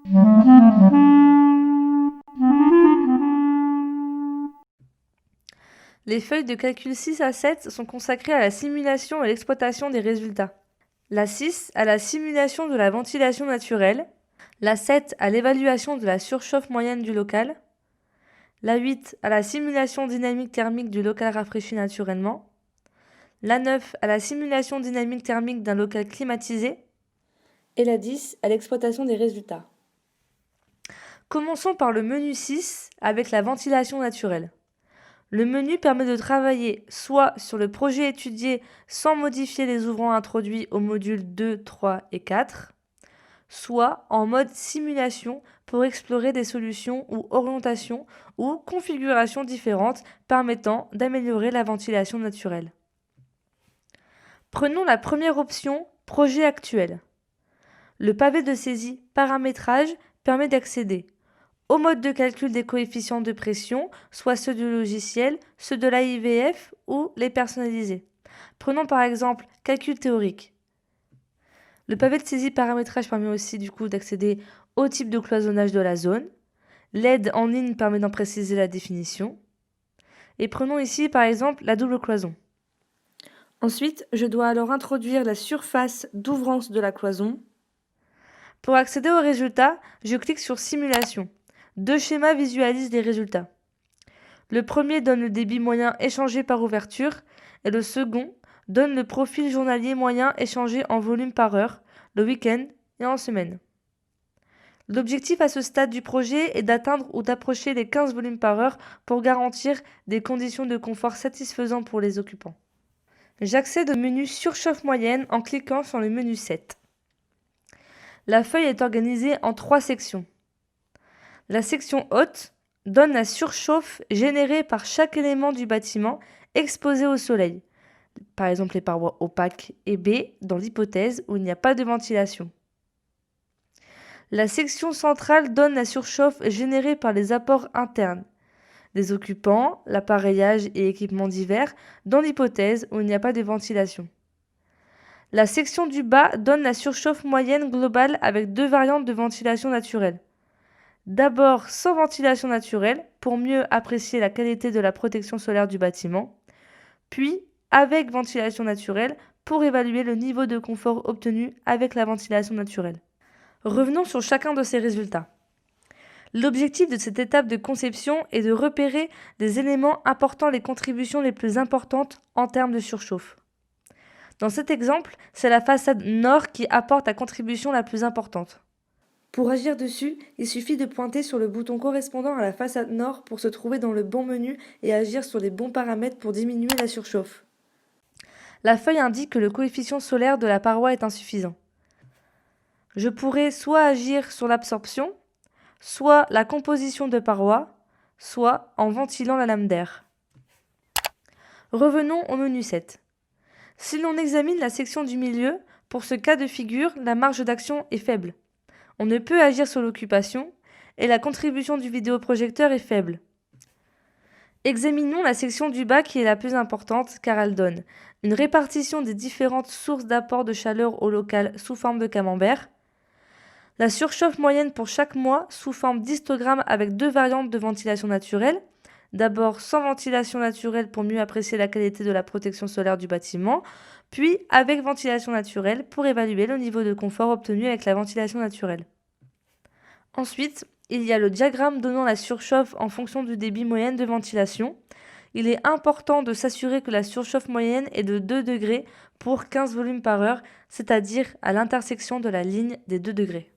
Les feuilles de calcul 6 à 7 sont consacrées à la simulation et l'exploitation des résultats. La 6 à la simulation de la ventilation naturelle, la 7 à l'évaluation de la surchauffe moyenne du local, la 8 à la simulation dynamique thermique du local rafraîchi naturellement, la 9 à la simulation dynamique thermique d'un local climatisé, et la 10 à l'exploitation des résultats. Commençons par le menu 6 avec la ventilation naturelle. Le menu permet de travailler soit sur le projet étudié sans modifier les ouvrants introduits aux modules 2, 3 et 4, soit en mode simulation pour explorer des solutions ou orientations ou configurations différentes permettant d'améliorer la ventilation naturelle. Prenons la première option, projet actuel. Le pavé de saisie paramétrage permet d'accéder au mode de calcul des coefficients de pression, soit ceux du logiciel, ceux de l'AIVF ou les personnalisés. Prenons par exemple calcul théorique. Le pavé de saisie paramétrage permet aussi du coup d'accéder au type de cloisonnage de la zone. L'aide en ligne permet d'en préciser la définition. Et prenons ici par exemple la double cloison. Ensuite, je dois alors introduire la surface d'ouvrance de la cloison. Pour accéder aux résultats, je clique sur Simulation. Deux schémas visualisent les résultats. Le premier donne le débit moyen échangé par ouverture et le second donne le profil journalier moyen échangé en volume par heure, le week-end et en semaine. L'objectif à ce stade du projet est d'atteindre ou d'approcher les 15 volumes par heure pour garantir des conditions de confort satisfaisantes pour les occupants. J'accède au menu surchauffe moyenne en cliquant sur le menu 7. La feuille est organisée en 3 sections. La section haute donne la surchauffe générée par chaque élément du bâtiment exposé au soleil, par exemple les parois opaques et baies dans l'hypothèse où il n'y a pas de ventilation. La section centrale donne la surchauffe générée par les apports internes, des occupants, l'appareillage et équipements divers dans l'hypothèse où il n'y a pas de ventilation. La section du bas donne la surchauffe moyenne globale avec deux variantes de ventilation naturelle. D'abord sans ventilation naturelle pour mieux apprécier la qualité de la protection solaire du bâtiment, puis avec ventilation naturelle pour évaluer le niveau de confort obtenu avec la ventilation naturelle. Revenons sur chacun de ces résultats. L'objectif de cette étape de conception est de repérer des éléments apportant les contributions les plus importantes en termes de surchauffe. Dans cet exemple, c'est la façade nord qui apporte la contribution la plus importante. Pour agir dessus, il suffit de pointer sur le bouton correspondant à la façade nord pour se trouver dans le bon menu et agir sur les bons paramètres pour diminuer la surchauffe. La feuille indique que le coefficient solaire de la paroi est insuffisant. Je pourrais soit agir sur l'absorption, soit la composition de parois, soit en ventilant la lame d'air. Revenons au menu 7. Si l'on examine la section du milieu, pour ce cas de figure, la marge d'action est faible. On ne peut agir sur l'occupation et la contribution du vidéoprojecteur est faible. Examinons la section du bas qui est la plus importante car elle donne une répartition des différentes sources d'apport de chaleur au local sous forme de camembert, la surchauffe moyenne pour chaque mois sous forme d'histogramme avec deux variantes de ventilation naturelle, d'abord sans ventilation naturelle pour mieux apprécier la qualité de la protection solaire du bâtiment, puis avec ventilation naturelle pour évaluer le niveau de confort obtenu avec la ventilation naturelle. Ensuite, il y a le diagramme donnant la surchauffe en fonction du débit moyen de ventilation. Il est important de s'assurer que la surchauffe moyenne est de 2 degrés pour 15 volumes par heure, c'est-à-dire à l'intersection de la ligne des 2 degrés.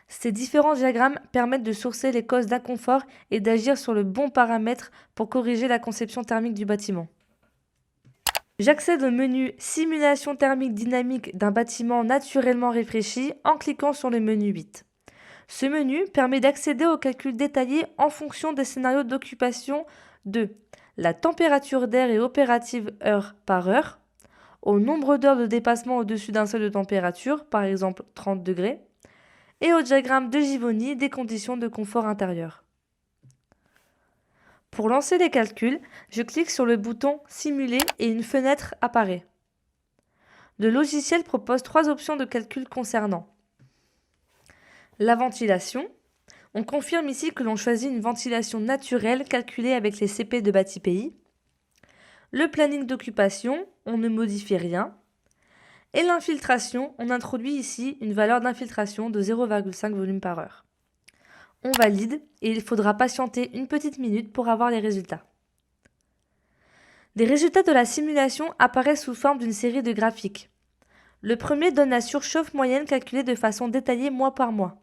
Ces différents diagrammes permettent de sourcer les causes d'inconfort et d'agir sur le bon paramètre pour corriger la conception thermique du bâtiment. J'accède au menu Simulation thermique dynamique d'un bâtiment naturellement réfléchi en cliquant sur le menu 8. Ce menu permet d'accéder aux calculs détaillés en fonction des scénarios d'occupation de la température d'air et opérative heure par heure, au nombre d'heures de dépassement au-dessus d'un seuil de température, par exemple 30 degrés, et au diagramme de Givoni des conditions de confort intérieur. Pour lancer les calculs, je clique sur le bouton Simuler et une fenêtre apparaît. Le logiciel propose 3 options de calcul concernant La ventilation. On confirme ici que l'on choisit une ventilation naturelle calculée avec les CP de BatiPay. Le planning d'occupation, on ne modifie rien. Et l'infiltration, on introduit ici une valeur d'infiltration de 0,5 volume par heure. On valide et il faudra patienter une petite minute pour avoir les résultats. Les résultats de la simulation apparaissent sous forme d'une série de graphiques. Le premier donne la surchauffe moyenne calculée de façon détaillée mois par mois.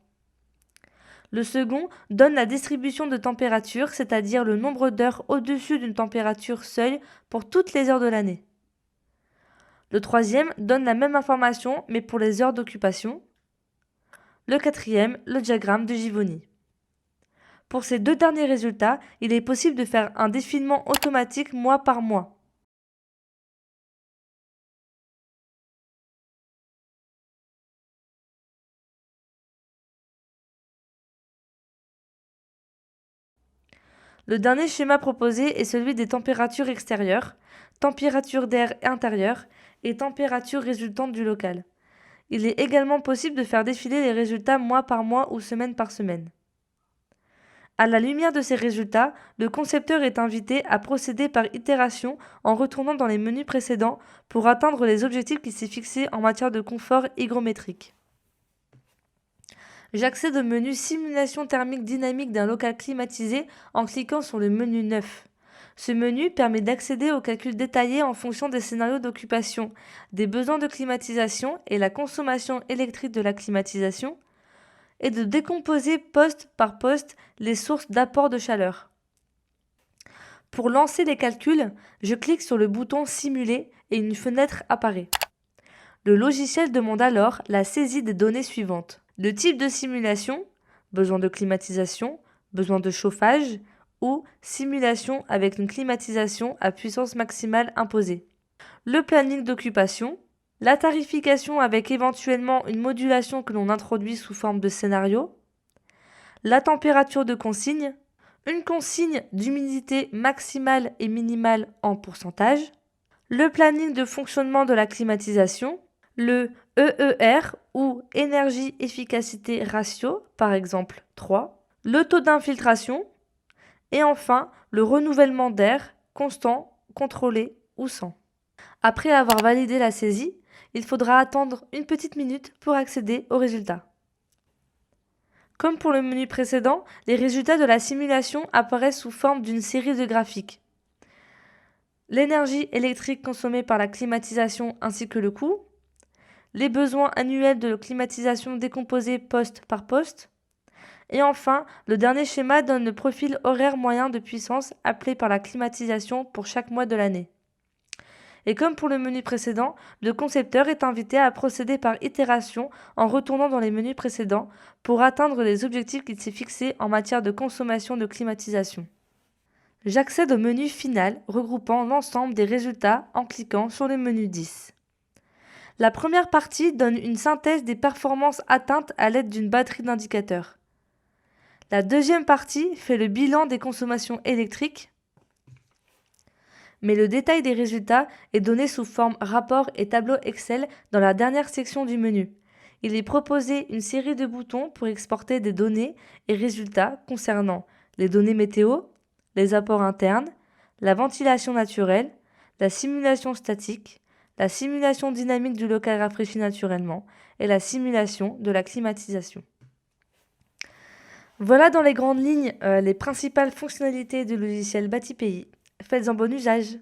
Le second donne la distribution de température, c'est-à-dire le nombre d'heures au-dessus d'une température seuil pour toutes les heures de l'année. Le troisième donne la même information, mais pour les heures d'occupation. Le quatrième, le diagramme de Givoni. Pour ces deux derniers résultats, il est possible de faire un défilement automatique mois par mois. Le dernier schéma proposé est celui des températures extérieures, température d'air intérieur et température résultante du local. Il est également possible de faire défiler les résultats mois par mois ou semaine par semaine. À la lumière de ces résultats, le concepteur est invité à procéder par itération en retournant dans les menus précédents pour atteindre les objectifs qu'il s'est fixés en matière de confort hygrométrique. J'accède au menu Simulation thermique dynamique d'un local climatisé en cliquant sur le menu 9. Ce menu permet d'accéder aux calculs détaillés en fonction des scénarios d'occupation, des besoins de climatisation et la consommation électrique de la climatisation, et de décomposer poste par poste les sources d'apport de chaleur. Pour lancer les calculs, je clique sur le bouton Simuler et une fenêtre apparaît. Le logiciel demande alors la saisie des données suivantes. Le type de simulation, besoin de climatisation, besoin de chauffage ou simulation avec une climatisation à puissance maximale imposée. Le planning d'occupation, la tarification avec éventuellement une modulation que l'on introduit sous forme de scénario, la température de consigne, une consigne d'humidité maximale et minimale en pourcentage, le planning de fonctionnement de la climatisation, le EER ou énergie efficacité ratio, par exemple 3, le taux d'infiltration et enfin le renouvellement d'air constant, contrôlé ou sans. Après avoir validé la saisie, il faudra attendre une petite minute pour accéder aux résultats. Comme pour le menu précédent, les résultats de la simulation apparaissent sous forme d'une série de graphiques. L'énergie électrique consommée par la climatisation ainsi que le coût, les besoins annuels de climatisation décomposés poste par poste, et enfin, le dernier schéma donne le profil horaire moyen de puissance appelé par la climatisation pour chaque mois de l'année. Et comme pour le menu précédent, le concepteur est invité à procéder par itération en retournant dans les menus précédents pour atteindre les objectifs qu'il s'est fixés en matière de consommation de climatisation. J'accède au menu final regroupant l'ensemble des résultats en cliquant sur le menu 10. La première partie donne une synthèse des performances atteintes à l'aide d'une batterie d'indicateurs. La deuxième partie fait le bilan des consommations électriques, mais le détail des résultats est donné sous forme rapport et tableau Excel dans la dernière section du menu. Il est proposé une série de boutons pour exporter des données et résultats concernant les données météo, les apports internes, la ventilation naturelle, la simulation statique, la simulation dynamique du local rafraîchi naturellement et la simulation de la climatisation. Voilà dans les grandes lignes les principales fonctionnalités du logiciel BatiPay. Faites-en bon usage.